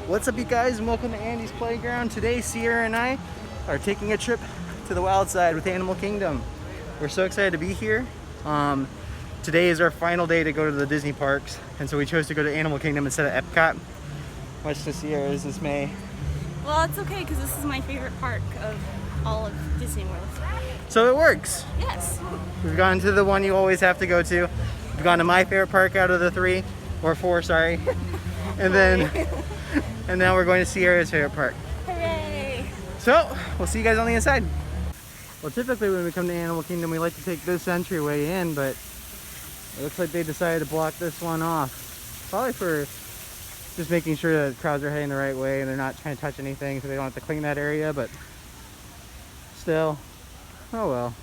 What's up, you guys, and welcome to Andy's Playground. Today, Sierra and I are taking a trip to the wild side with Animal Kingdom. We're so excited to be here. Today is our final day to go to the Disney parks, and so we chose to go to Animal Kingdom instead of Epcot, much to Sierra's dismay. Well, it's okay because this is my favorite park of all of Disney World. So it works. Yes. We've gone to the one you always have to go to. We've gone to my favorite park out of the three, or four, sorry. And now we're going to Sierra's favorite park. Hooray! So, we'll see you guys on the inside. Well, typically when we come to Animal Kingdom, we like to take this entryway in, but it looks like they decided to block this one off. Probably for just making sure that crowds are heading the right way and they're not trying to touch anything, so they don't have to clean that area, but still, oh well.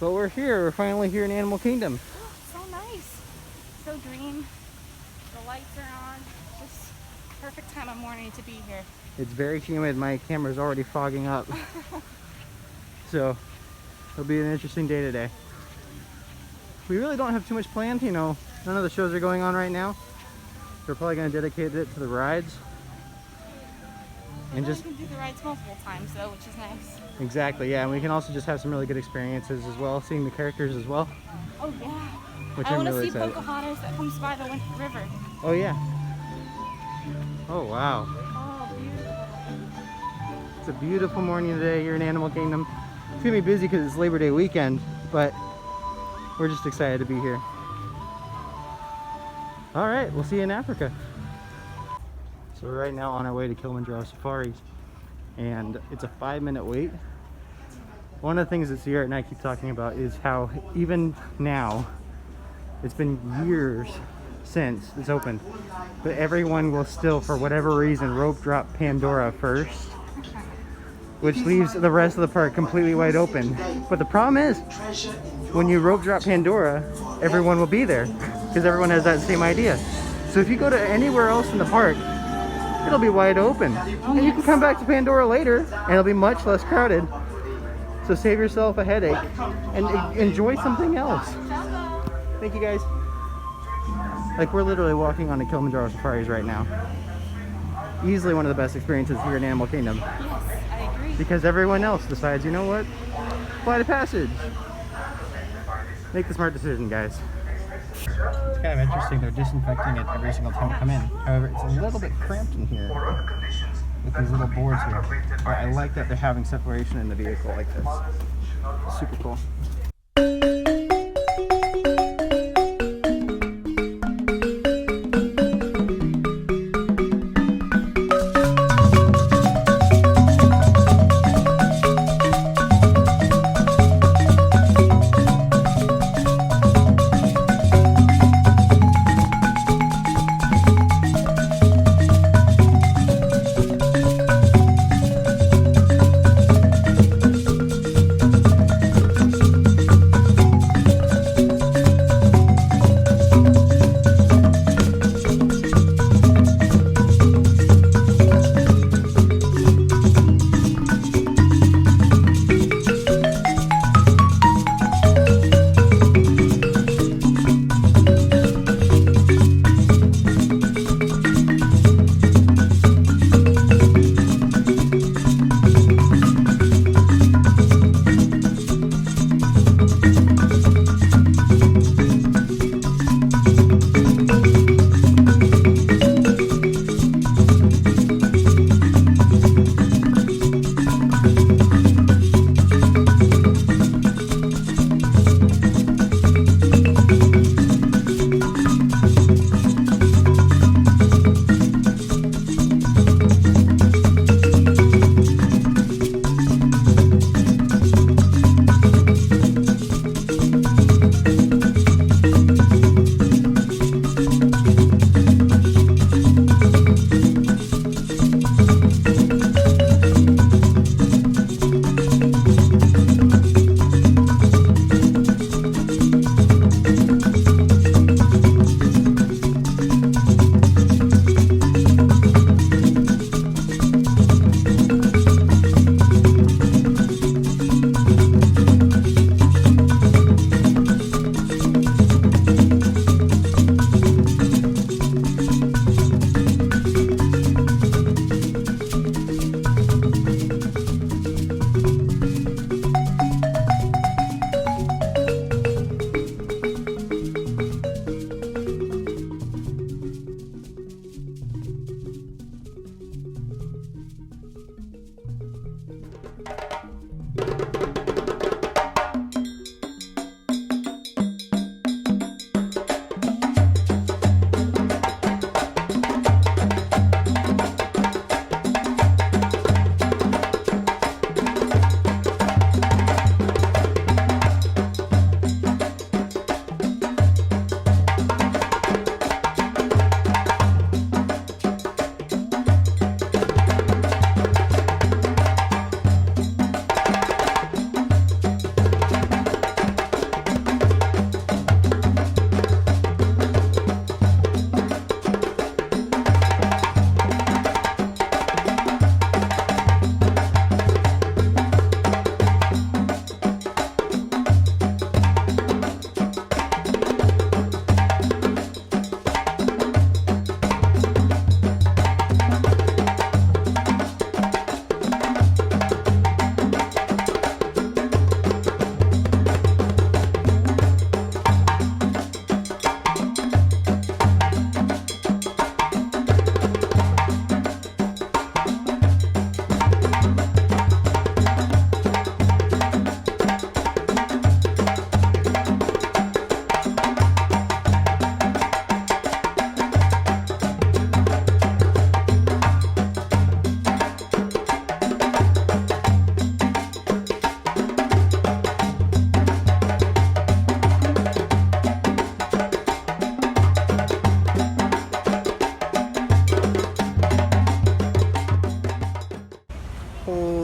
But we're here, we're finally here in Animal Kingdom. Oh, so nice. So green. The lights are on. Just perfect time of morning to be here. It's very humid, my camera's already fogging up. So, it'll be an interesting day today. We really don't have too much planned, you know, none of the shows are going on right now. We're probably going to dedicate it to the rides. And just can do the rides multiple times though, which is nice. Exactly, yeah, and we can also just have some really good experiences as well, seeing the characters as well. Oh yeah. Which I I'm want to really see excited. Pocahontas that comes by the river. Oh yeah. Oh wow. Oh, beautiful. It's a beautiful morning today here in Animal Kingdom. It's going to be busy because it's Labor Day weekend, but we're just excited to be here. All right, we'll see you in Africa. So we're right now on our way to Kilimanjaro Safaris, and it's a 5-minute wait. One of the things that Sierra and I keep talking about is how even now, it's been years since it's opened, but everyone will still, for whatever reason, rope drop Pandora first, which leaves the rest of the park completely wide open. But the problem is, when you rope drop Pandora, everyone will be there, because everyone has that same idea. So if you go to anywhere else in the park, it'll be wide open. And you can come back to Pandora later, and it'll be much less crowded. So save yourself a headache, and enjoy something else. Thank you guys. Like, we're literally walking on the Kilimanjaro Safaris right now. Easily one of the best experiences here in Animal Kingdom. Yes, I agree. Because everyone else decides, you know what? Flight of passage. Make the smart decision, guys. It's kind of interesting, they're disinfecting it every single time you come in. However, it's a little bit cramped in here with these little boards here. But I like that they're having separation in the vehicle like this. Super cool.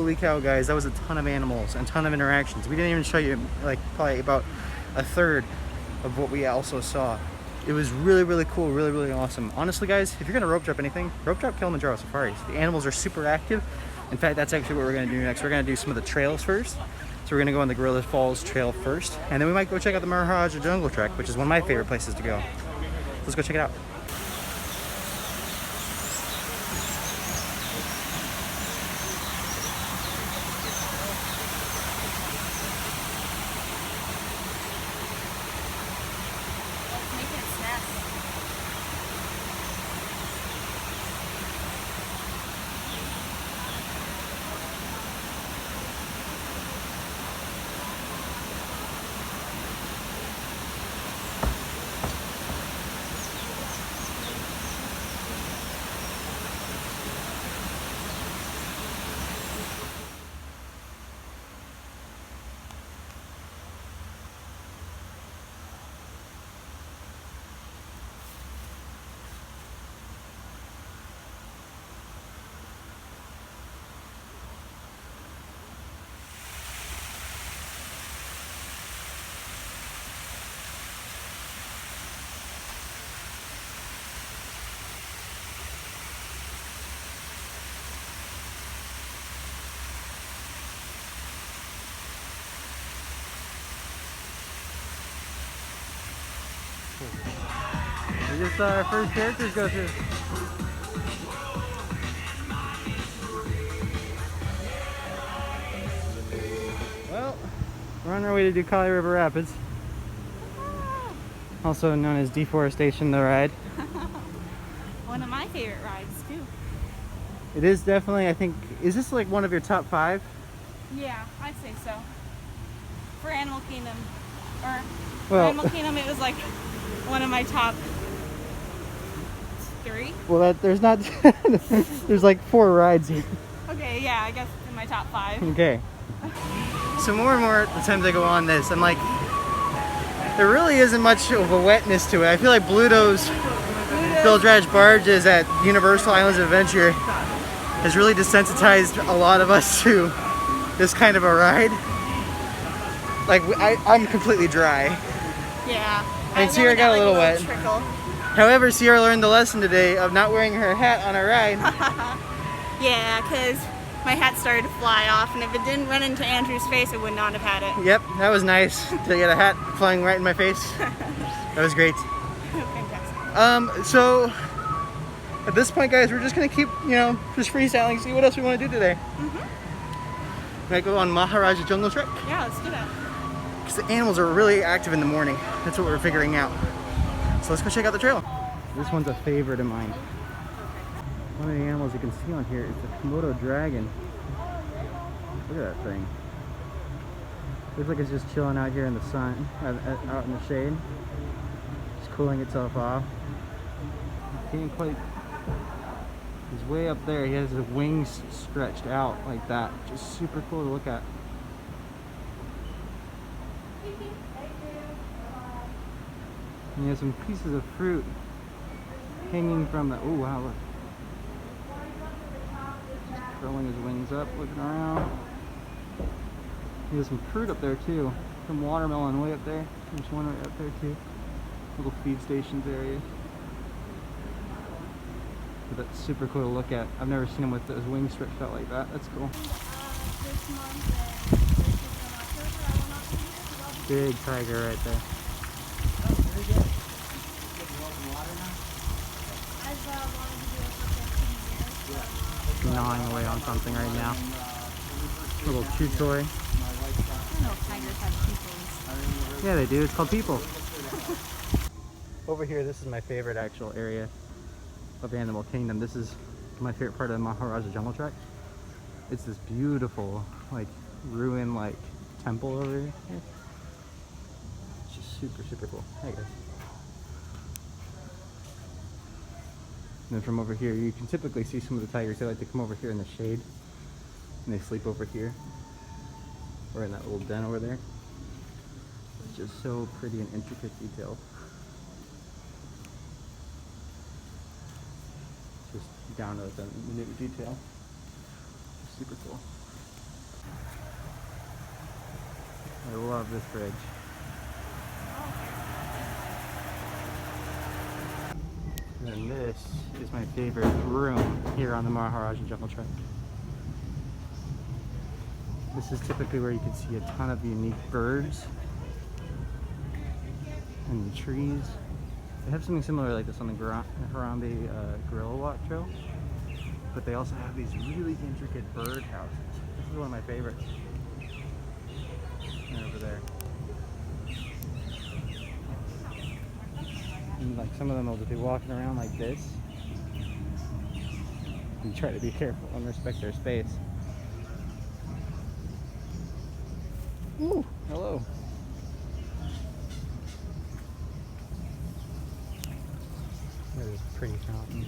holy cow, guys, that was a ton of animals and a ton of interactions. We didn't even show you like probably about a third of what we also saw. It was really, really cool, really, really awesome. Honestly, guys, if you're gonna rope drop anything, rope drop Kilimanjaro safaris. The animals are super active. In fact, that's actually what we're gonna do next. We're gonna do some of the trails first. So we're gonna go on the Gorilla Falls Trail first, and then we might go check out the Maharaja Jungle Trek, which is one of my favorite places to go. Let's go check it out. It's making its nest. We just saw our first characters go through. Well, we're on our way to do Kali River Rapids, also known as Deforestation the Ride. One of my favorite rides too. It is definitely, I think, is this like one of your top 5? Yeah, I'd say so. For Animal Kingdom, or for Well, Animal Kingdom, it was like one of my top 3. well, there's not, there's like 4 rides here. Okay, yeah, I guess in my top 5. Okay. So more and more the times I go on this, I'm like, there really isn't much of a wetness to it. I feel like Bluto's Bilge barges at Universal Islands of Adventure has really desensitized a lot of us to this kind of a ride. Like, I'm completely dry. Yeah. And Sierra got a little wet. Trickle. However, Sierra learned the lesson today of not wearing her hat on a ride. Yeah, because my hat started to fly off, and if it didn't run into Andrew's face, I would not have had it. Yep, that was nice to get a hat flying right in my face. That was great. Fantastic. So at this point, guys, we're just gonna keep, just freestyling, see what else we want to do today. Might go on Maharaja Jungle Trek, Yeah, let's do that. because the animals are really active in the morning. That's what we're figuring out. So let's go check out the trail. This one's a favorite of mine. One of the animals you can see on here is the Komodo dragon. Look at that thing. Looks like it's just chilling out here in the sun, out in the shade. Just cooling itself off. Can't quite. He's way up there. He has his wings stretched out like that. Just super cool to look at. And he has some pieces of fruit hanging from the. Oh wow! Look. Just curling his wings up, looking around. He has some fruit up there too. Some watermelon way up there. There's one right up there too. Little feed stations area. But that's super cool to look at. I've never seen him with his wings stretched out like that. That's cool. Big tiger right there. Gnawing away on something right now. Little chew toy. I don't know if tigers have pupils. Yeah, they do. It's called people. Over here, this is my favorite actual area of Animal Kingdom. This is my favorite part of the Maharaja Jungle Trek. It's this beautiful, like, ruin, like, temple over here. It's just super, super cool. Hey guys. And then from over here, you can typically see some of the tigers. They like to come over here in the shade, and they sleep over here, or in that little den over there. It's just so pretty and intricate detail. Just down to the minute detail. Super cool. I love this bridge. And this is my favorite room here on the Maharaja Jungle Trek. This is typically where you can see a ton of unique birds and the trees. They have something similar like this on the Harambe Gorilla Walk Trail, but they also have these really intricate bird houses. This is one of my favorites. And over there. And like some of them will just be walking around like this. And try to be careful and respect their space. Ooh, hello. There's a pretty fountain.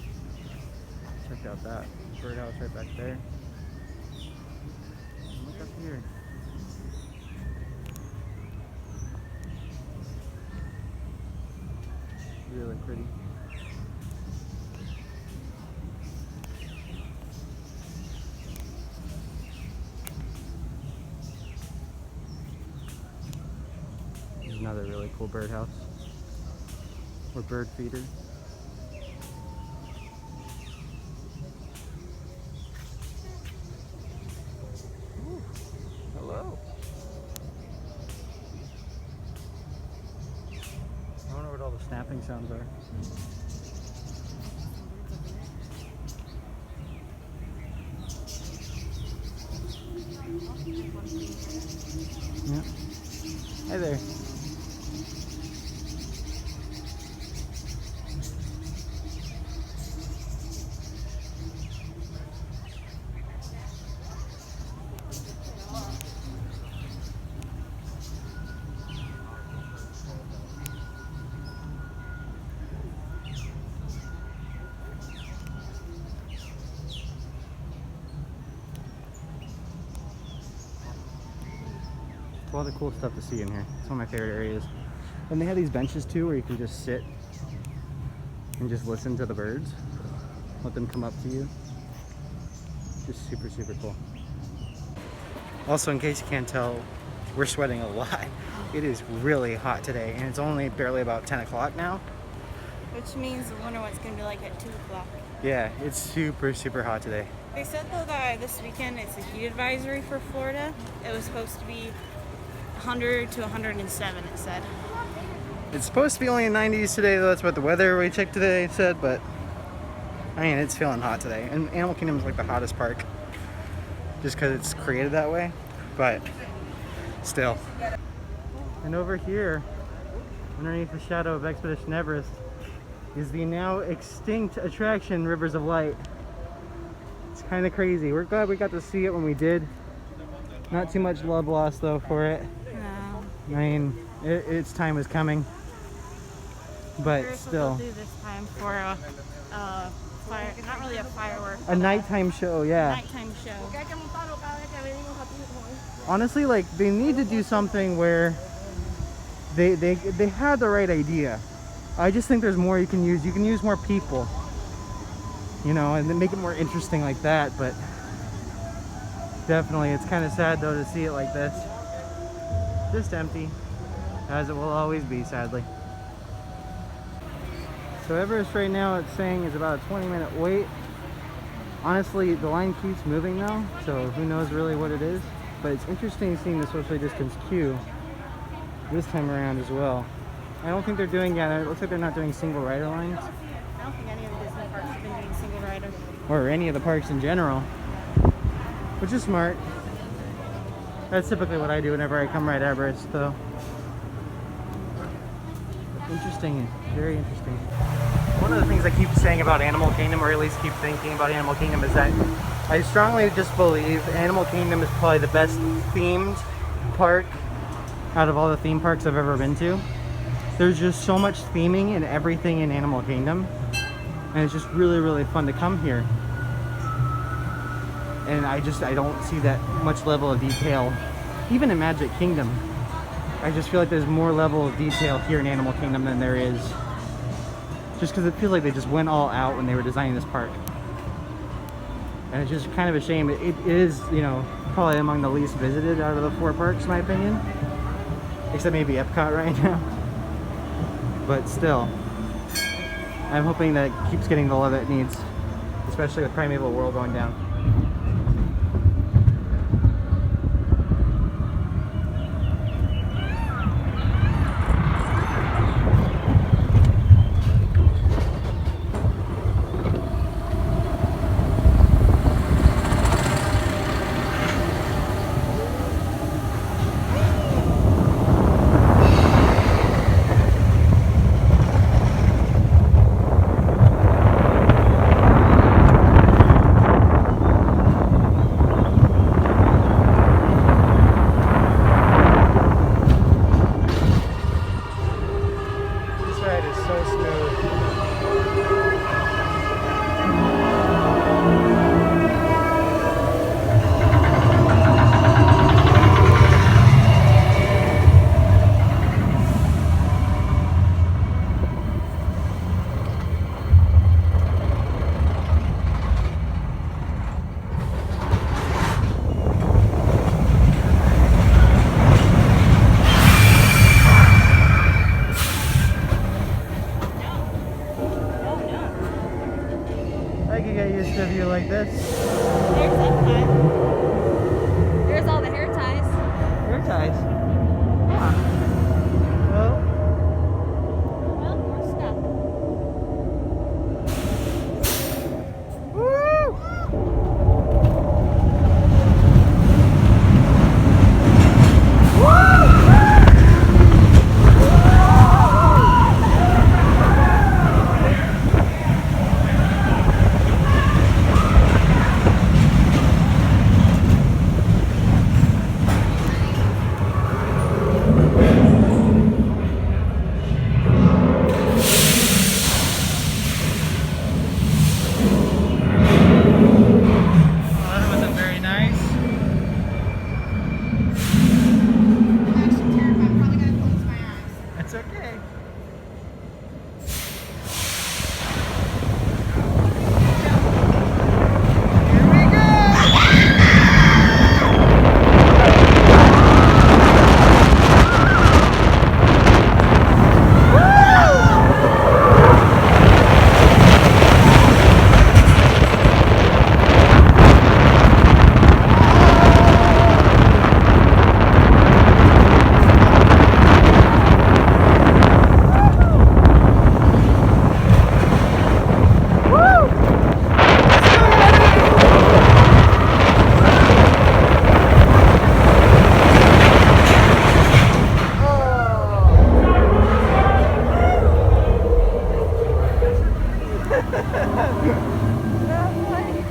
Check out that birdhouse right back there. And look up here. Really pretty. There's another really cool birdhouse or bird feeder. Ooh, hello. I wonder what all the snapping sounds are. Yeah. Hi there. A lot of cool stuff to see in here. It's one of my favorite areas. And they have these benches too where you can just sit and just listen to the birds. Let them come up to you. Just super, super cool. Also, in case you can't tell, we're sweating a lot. It is really hot today and it's only barely about 10 o'clock now. Which means I wonder what it's going to be like at 2 o'clock. Yeah, it's super, super hot today. They said though that this weekend it's a heat advisory for Florida. It was supposed to be 100 to 107, it said. It's supposed to be only in 90s today, though. That's what the weather we checked today said, but I mean, it's feeling hot today. And Animal Kingdom is like the hottest park just because it's created that way, but still. And over here, underneath the shadow of Expedition Everest, is the now extinct attraction Rivers of Light. It's kind of crazy. We're glad we got to see it when we did. Not too much love lost though for it. No. I mean, its time is coming, but still. We'll do this time for a fire, not really a firework. A nighttime show, yeah. Nighttime show. Honestly, like they need to do something where they had the right idea. I just think there's more you can use. You can use more people, you know, and then make it more interesting like that. But definitely, it's kind of sad though to see it like this, just empty, as it will always be, sadly. So Everest right now, it's saying is about a 20-minute wait. Honestly, the line keeps moving now, so who knows really what it is. But it's interesting seeing the socially distanced queue this time around as well. I don't think they're doing yet. It looks like they're not doing single rider lines. I don't think any of the Disney parks have been doing single rider. Or any of the parks in general. Which is smart. That's typically what I do whenever I come ride Everest, though. Interesting, very interesting. One of the things I keep saying about Animal Kingdom, or at least keep thinking about Animal Kingdom, is that I strongly just believe Animal Kingdom is probably the best themed park out of all the theme parks I've ever been to. There's just so much theming and everything in Animal Kingdom, and it's just really, really fun to come here. And I don't see that much level of detail, even in Magic Kingdom. I just feel like there's more level of detail here in Animal Kingdom than there is, just because it feels like they just went all out when they were designing this park. And it's just kind of a shame. It is, you know, probably among the least visited out of the 4 parks, in my opinion. Except maybe Epcot right now. But still, I'm hoping that it keeps getting the love it needs, especially with Primeval World going down. I could get used to a view like this. There's Epcot. There's all the hair ties. Hair ties. Huh. Well, Well, we're stuck. that wasn't very nice. I'm actually terrified. I'm probably gonna close my eyes. It's okay. Here we go!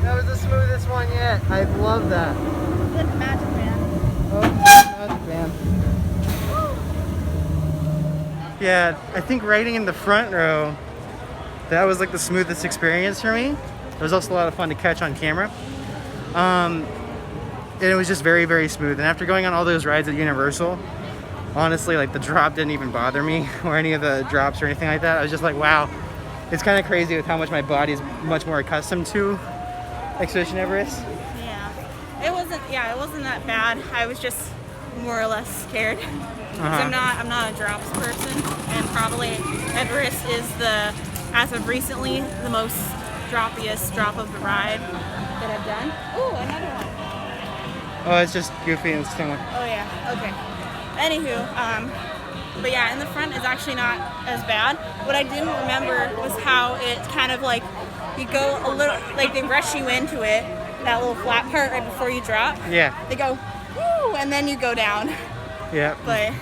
That was the smoothest one yet. I love that. Good magic man. Oh, magic man. Yeah, I think riding in the front row, that was like the smoothest experience for me. It was also a lot of fun to catch on camera. And it was just very, very smooth. And after going on all those rides at Universal, honestly, like the drop didn't even bother me or any of the drops or anything like that. I was just like, wow. It's kind of crazy with how much my body is much more accustomed to Expedition Everest. Yeah. It wasn't that bad. I was just more or less scared. 'Cause I'm not a drops person, and probably Everest is as of recently, the most droppiest drop of the ride that I've done. Ooh, another one. Oh, it's just Goofy and Stingray. Oh yeah, okay. Anywho, but yeah, in the front is actually not as bad. What I didn't remember was how it kind of like, you go a little, like they rush you into it, that little flat part right before you drop. Yeah. They go, woo, and then you go down. Yeah. But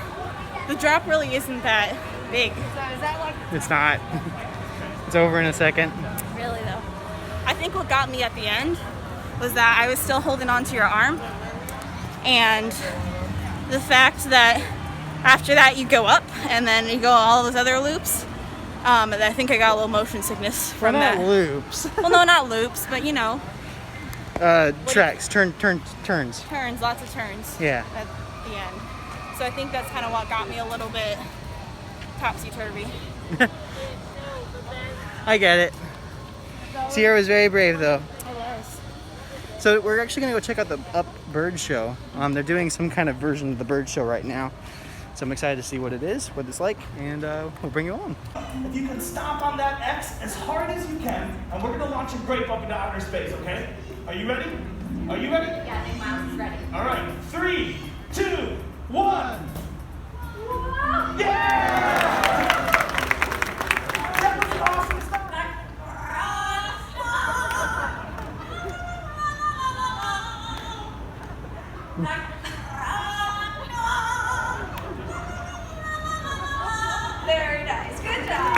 the drop really isn't that big. So is that like? It's not. It's over in a second. Really though. I think what got me at the end was that I was still holding on to your arm, and the fact that after that you go up and then you go all those other loops. I think I got a little motion sickness from Not that. loops. Well, no, not loops, but you know. Tracks, turns. Turns, lots of turns. Yeah. At the end. So I think that's kind of what got me a little bit topsy-turvy. I get it. Sierra was very brave though. It was. So we're actually gonna go check out the Up Bird Show. They're doing some kind of version of the bird show right now. So I'm excited to see what it is, what it's like, and we'll bring you along. If you can stomp on that X as hard as you can, and we're gonna launch a grape up into outer space, okay? Are you ready? Are you ready? Yeah, I think Miles is ready. All right, 3, 2, 1. Whoa! Yeah! That was awesome stuff. Very nice. Good job.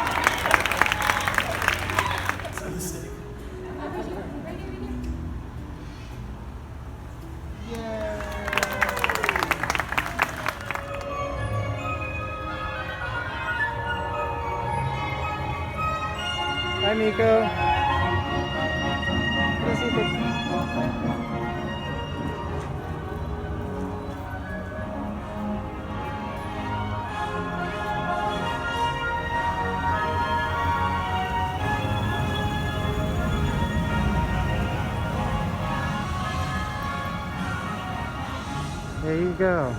So the stick. Hi, Miko. Let's see if it- There you go.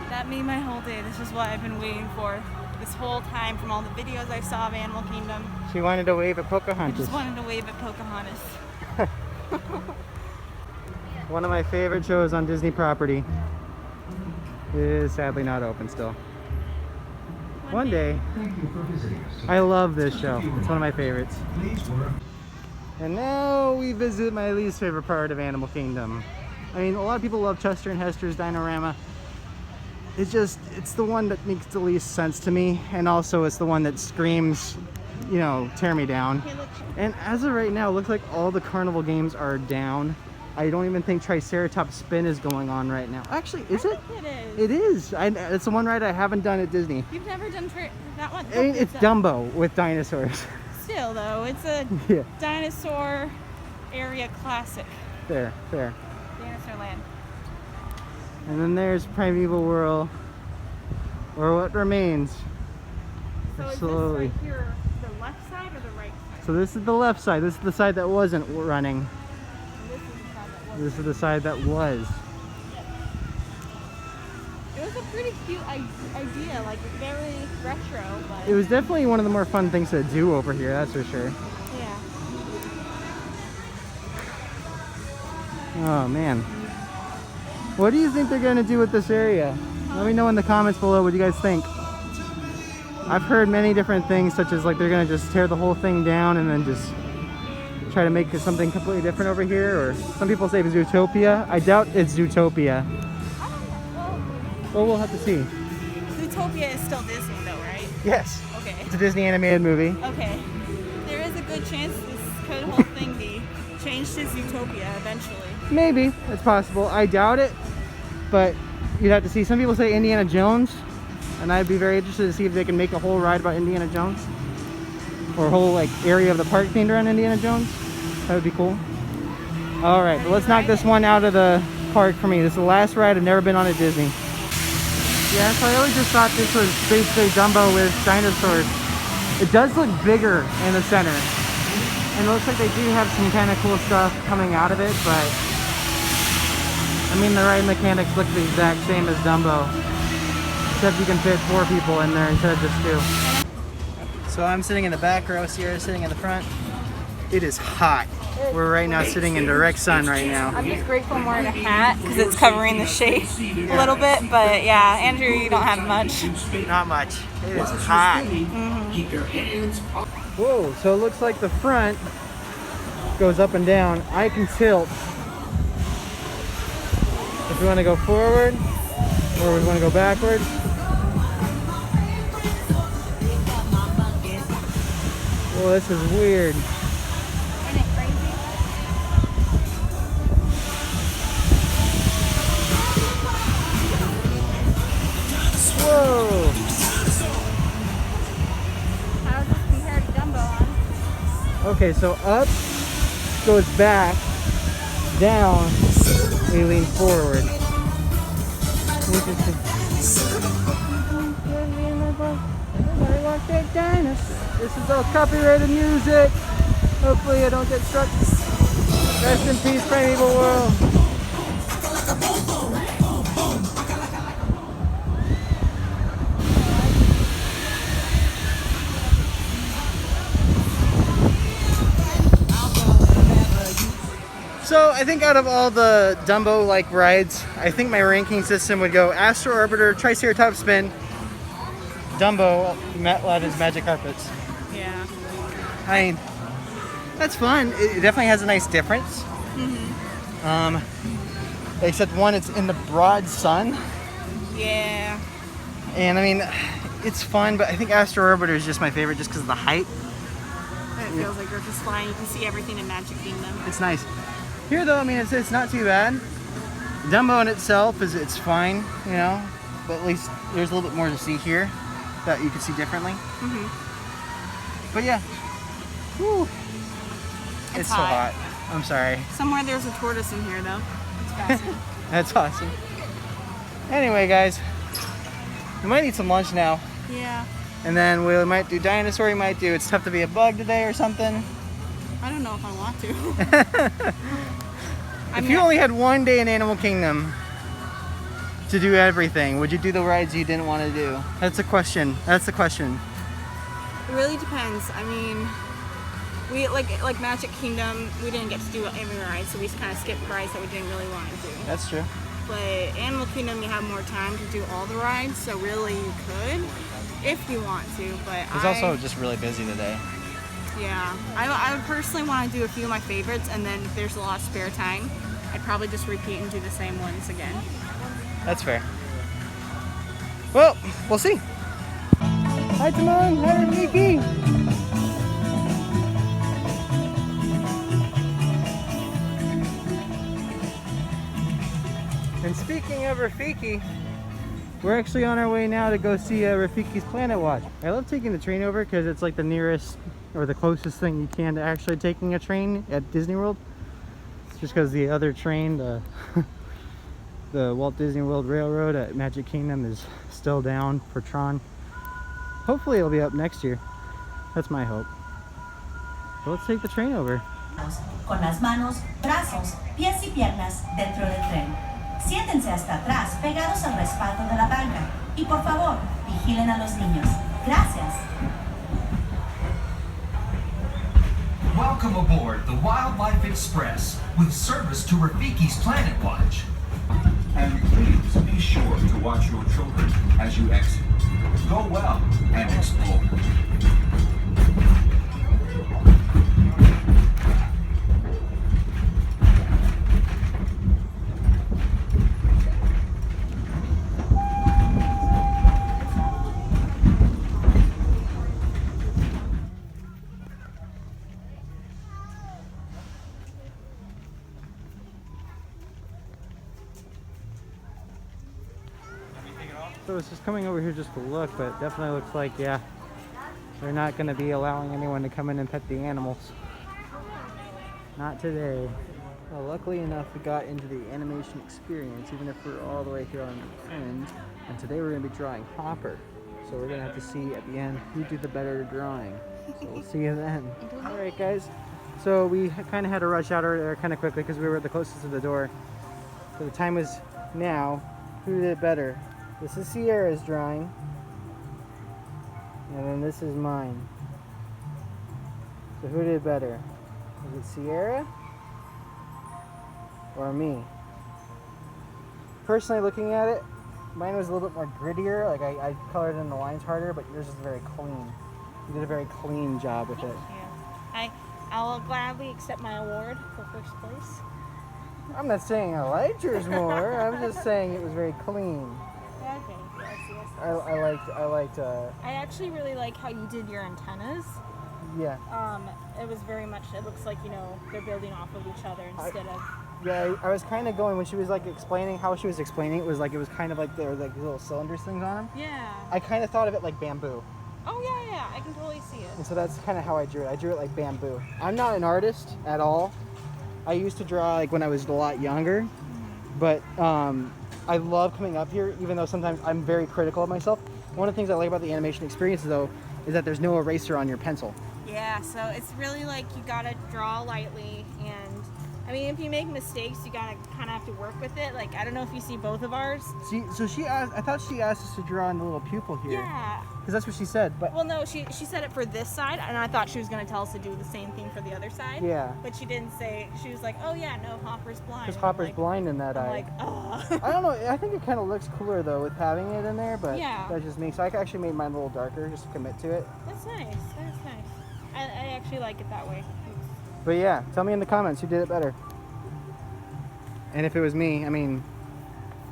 That made my whole day. This is what I've been waiting for this whole time from all the videos I saw of Animal Kingdom. She wanted to wave at I Pocahontas. just wanted to wave at Pocahontas. One of my favorite shows on Disney property is sadly not open still. One day. I love this show. It's one of my favorites. And now we visit my least favorite part of Animal Kingdom. I mean, a lot of people love Chester and Hester's Dinorama. It's the one that makes the least sense to me, and also it's the one that screams, you know, tear me down. And as of right now, it looks like all the carnival games are down. I don't even think Triceratops Spin is going on right now. Actually, is it? It is. It is. It's the one ride I haven't done at Disney. You've never done that one? I mean, it's Dumbo with dinosaurs. Still, though, it's a Yeah, dinosaur area classic. fair. Dinosaur Land. And then there's Primeval Whirl, or what remains. So is Slowly. this right here the left side or the right side? So this is the left side. This is the side that wasn't running. And this is the side that was. This is the side that was. It was a pretty cute idea, like very retro, but It was definitely one of the more fun things to do over here, that's for sure. yeah. Oh man. What do you think they're gonna do with this area? Let me know in the comments below what you guys think. I've heard many different things, such as like they're gonna just tear the whole thing down and then just try to make something completely different over here, or some people say it's Zootopia. I doubt it's Zootopia. I don't know. Well, we'll have to see. Zootopia is still Disney, though, right? Yes, Okay. it's a Disney animated movie. Okay. There is a good chance this could whole thing be changed to Zootopia eventually. Maybe, it's possible. I doubt it, but you'd have to see. Some people say Indiana Jones, and I'd be very interested to see if they can make a whole ride about Indiana Jones, or a whole like area of the park themed around Indiana Jones. That would be cool. All right, but let's knock this one out of the park for me. This is the last ride I've never been on at Disney. Yeah, so I always just thought this was basically Dumbo with dinosaurs. It does look bigger in the center, and it looks like they do have some kind of cool stuff coming out of it, but I mean, the ride mechanics look the exact same as Dumbo, except you can fit 4 people in there instead of just 2. So I'm sitting in the back row, Sierra's sitting in the front. It is hot. We're right now sitting in direct sun right now. I'm just grateful I'm wearing a hat because it's covering the shade a little bit, but yeah, Andrew, you don't have much. Not much. It is hot. Whoa, so it looks like the front goes up and down. I can tilt if we want to go forward or we want to go backward. Well, this is weird. Isn't it crazy? Whoa! How does this compare to Dumbo on? Okay, so up goes back, down we lean forward. Everybody wants their dinosaur. This is all copyrighted music. Hopefully I don't get struck. Rest in peace, Primeval World. So I think out of all the Dumbo-like rides, I think my ranking system would go Astro Orbiter, Triceratops Spin, Dumbo, Aladdin's Magic Carpets. Yeah. I mean, that's fun. It definitely has a nice difference. Except one, it's in the broad sun. Yeah. And I mean, it's fun, but I think Astro Orbiter is just my favorite just because of the height. It feels like you're just flying. You can see everything in Magic Kingdom. It's nice. Here though, I mean, it's not too bad. Dumbo in itself it's fine, you know, but at least there's a little bit more to see here that you can see differently. But yeah, whew. It's so hot. I'm sorry. Somewhere there's a tortoise in here though. It's fascinating. That's awesome. Anyway, guys, we might eat some lunch now, Yeah. and then we might do dinosaur. We might do It's Tough to Be a Bug today or something. I don't know if I want to. If you only had one day in Animal Kingdom to do everything, would you do the rides you didn't want to do? That's the question. That's the question. It really depends. I mean, we like Magic Kingdom, we didn't get to do every ride, so we kind of skipped rides that we didn't really want to do. That's true. But Animal Kingdom, you have more time to do all the rides, so really you could, if you want to. But It's also just really busy today. Yeah, I would personally want to do a few of my favorites, and then if there's a lot of spare time, I'd probably just repeat and do the same ones again. That's fair. Well, we'll see. Hi, Timon. Hi, Rafiki. And speaking of Rafiki, we're actually on our way now to go see Rafiki's Planet Watch. I love taking the train over because it's like the nearest or the closest thing you can to actually taking a train at Disney World. It's just because the other train, the the Walt Disney World Railroad at Magic Kingdom, is still down for Tron. Hopefully it'll be up next year. That's my hope. So let's take the train over. Con las manos, brazos, pies y piernas dentro del tren. Siéntense hasta atrás, pegados al respaldo de la banca. Y por favor, vigilen a los niños. Gracias. Welcome aboard the Wildlife Express with service to Rafiki's Planet Watch. And please be sure to watch your children as you exit. Go well and explore. So it's just coming over here just to look, but it definitely looks like, yeah, they're not going to be allowing anyone to come in and pet the animals. Not today. Well, luckily enough, we got into the animation experience, even if we're all the way here on the end. And today we're going to be drawing Hopper. So we're going to have to see at the end who did the better drawing. So we'll see you then. Alright guys, so we kind of had to rush out there kind of quickly because we were the closest to the door. So the time is now. Who did it better? This is Sierra's drawing, and then this is mine. So who did better? Was it Sierra or me? Personally, looking at it, mine was a little bit more grittier. Like I colored in the lines harder, but yours is very clean. You did a very clean job with it. Yeah. I'll gladly accept my award for first place. I'm not saying I liked yours more. I'm just saying it was very clean. Okay, yes. I liked. I actually really like how you did your antennas. Yeah. It was very much, it looks like, you know, they're building off of each other instead of... Yeah, I was kind of going, when she was like explaining how she was explaining, it was kind of like there were like these little cylinders things on them. Yeah. I kind of thought of it like bamboo. Oh, yeah, I can totally see it. And so that's kind of how I drew it. I drew it like bamboo. I'm not an artist at all. I used to draw like when I was a lot younger, but I love coming up here, even though sometimes I'm very critical of myself. One of the things I like about the animation experience, though, is that there's no eraser on your pencil. Yeah, so it's really like you gotta draw lightly, and I mean, if you make mistakes, you gotta kind of have to work with it. Like, I don't know if you see both of ours. So she asked. I thought she asked us to draw in the little pupil here. Yeah. Because that's what she said. But Well, no, she said it for this side, and I thought she was gonna tell us to do the same thing for the other side. Yeah. But she didn't say. She was like, "Oh yeah, no, Hopper's blind." because Hopper's like, blind in that I'm eye. like, oh. I don't know. I think it kind of looks cooler though with having it in there, but Yeah. that's just me. So I actually made mine a little darker just to commit to it. That's nice. That's nice. I actually like it that way. But yeah, tell me in the comments who did it better. And if it was me, I mean,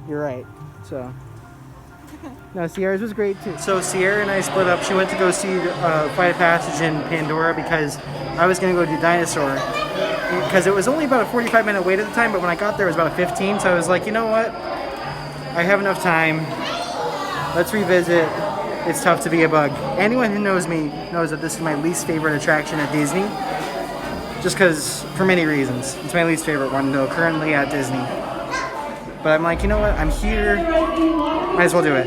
you're right. So. No, Sierra's was great too. So Sierra and I split up. She went to go see Flight of Passage in Pandora because I was going to go do Dinosaur. Because it was only about a 45-minute wait at the time, but when I got there it was about a 15. So I was like, you know what? I have enough time. Let's revisit It's Tough to Be a Bug. Anyone who knows me knows that this is my least favorite attraction at Disney. Just because, for many reasons. It's my least favorite one, though, currently at Disney. But I'm like, you know what? I'm here. Might as well do it.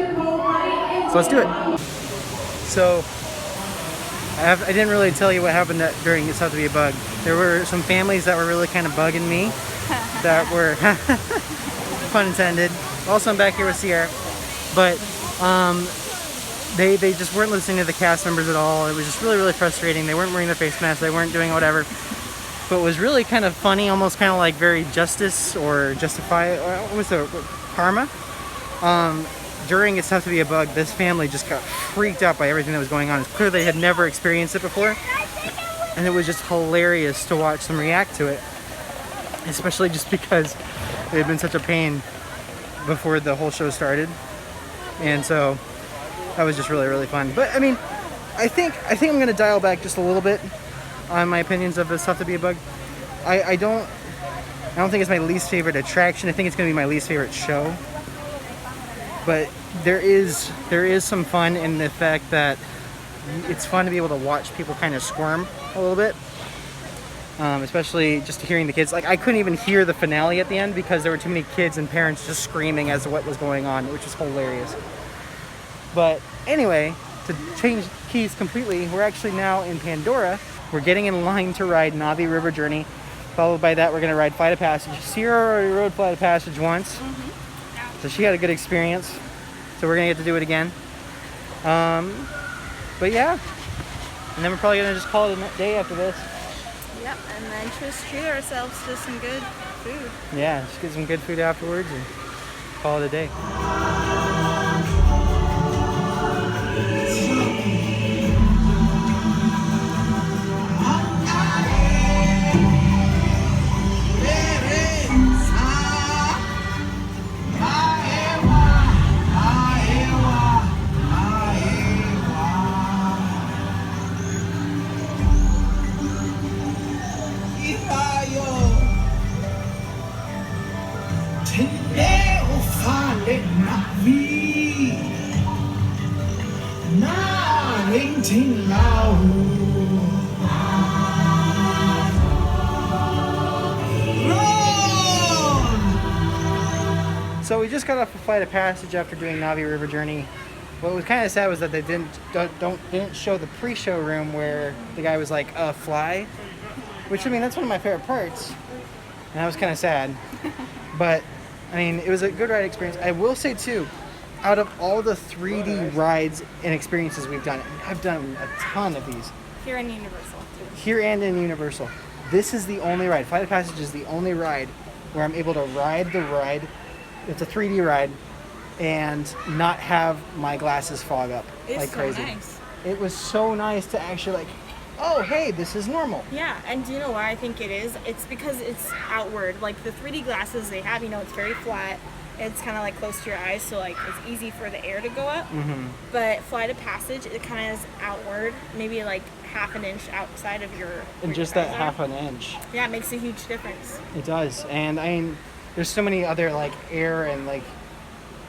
So let's do it. So, I didn't really tell you what happened during It's Tough to Be a Bug. There were some families that were really kind of bugging me. That were, pun intended. Also, I'm back here with Sierra. But, they just weren't listening to the cast members at all. It was just really, really frustrating. They weren't wearing their face masks. They weren't doing whatever. But it was really kind of funny, almost kind of like very justice or justify, or what was the karma? During It's Tough to Be a Bug, this family just got freaked out by everything that was going on. It's clear they had never experienced it before. And it was just hilarious to watch them react to it. Especially just because it had been such a pain before the whole show started. And so that was just really, really fun. But I mean, I think I'm gonna dial back just a little bit on my opinions of It's Tough to Be a Bug. I don't think it's my least favorite attraction. I think it's gonna be my least favorite show. But there is some fun in the fact that it's fun to be able to watch people kind of squirm a little bit. Especially just hearing the kids. Like, I couldn't even hear the finale at the end because there were too many kids and parents just screaming as to what was going on, which was hilarious. But anyway, to change keys completely, we're actually now in Pandora. We're getting in line to ride Navi River Journey. Followed by that, we're going to ride Flight of Passage. Sierra already rode Flight of Passage once. So she had a good experience. So we're going to get to do it again. But yeah. And then we're probably going to just call it a day after this. Yep, and then just treat ourselves to some good food. Yeah, just get some good food afterwards and call it a day. So we just got off a Flight of Passage after doing Navi River Journey. What was kind of sad was that they didn't show the pre-show room where the guy was like, fly. Which, I mean, that's one of my favorite parts. And that was kind of sad. But, I mean, it was a good ride experience. I will say, too, out of all the 3D rides and experiences we've done, I've done a ton of these. Here in Universal. Here and in Universal. This is the only ride. Flight of Passage is the only ride where I'm able to ride the ride. It's a 3D ride and not have my glasses fog up like crazy. Nice. It was so nice to actually like, oh, hey, this is normal. Yeah, and do you know why I think it is? It's because it's outward. Like the 3D glasses they have, it's very flat. It's kind of like close to your eyes, so like it's easy for the air to go up. Mm-hmm. But Flight of Passage, it kind of is outward, maybe like half an inch outside of your. And just that half an inch. Yeah, it makes a huge difference. It does, and I mean, there's so many other like air and like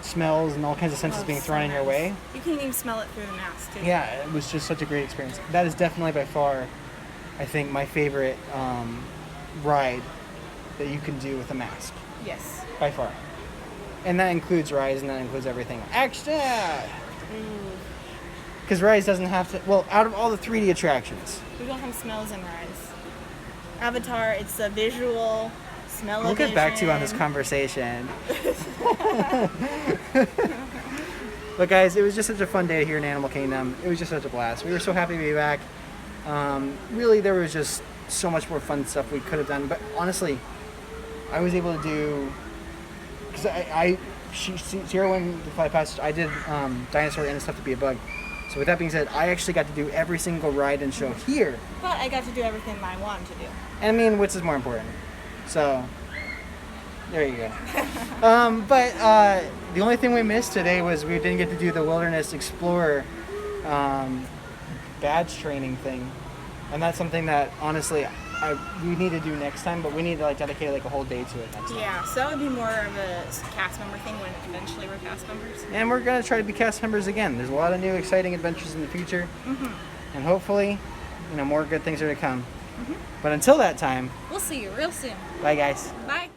smells and all kinds of senses being thrown in your way. You can even smell it through the mask too. Yeah, it was just such a great experience. That is definitely by far, I think, my favorite ride that you can do with a mask. Yes. By far. And that includes Rise and that includes everything. Actually, because Rise doesn't have to, well, out of all the 3D attractions. We don't have smells in Rise. Avatar, it's a visual smell. We'll get back to you on this conversation. But guys, it was just such a fun day here in Animal Kingdom. It was just such a blast. We were so happy to be back. Really, there was just so much more fun stuff we could have done. But honestly, I was able to do, because Sierra went to Fly Passage. I did Dinosaur and Stuff to Be a Bug. So with that being said, I actually got to do every single ride and show here. But I got to do everything I wanted to do. And I mean, which is more important. So, there you go. But the only thing we missed today was we didn't get to do the Wilderness Explorer badge training thing. And that's something that, honestly, we need to do next time, but we need to like dedicate like a whole day to it next time. Yeah, so that would be more of a cast member thing when eventually we're cast members. And we're going to try to be cast members again. There's a lot of new exciting adventures in the future. Mm-hmm. And hopefully, more good things are to come. Mm-hmm. But until that time, we'll see you real soon. bye guys. Bye.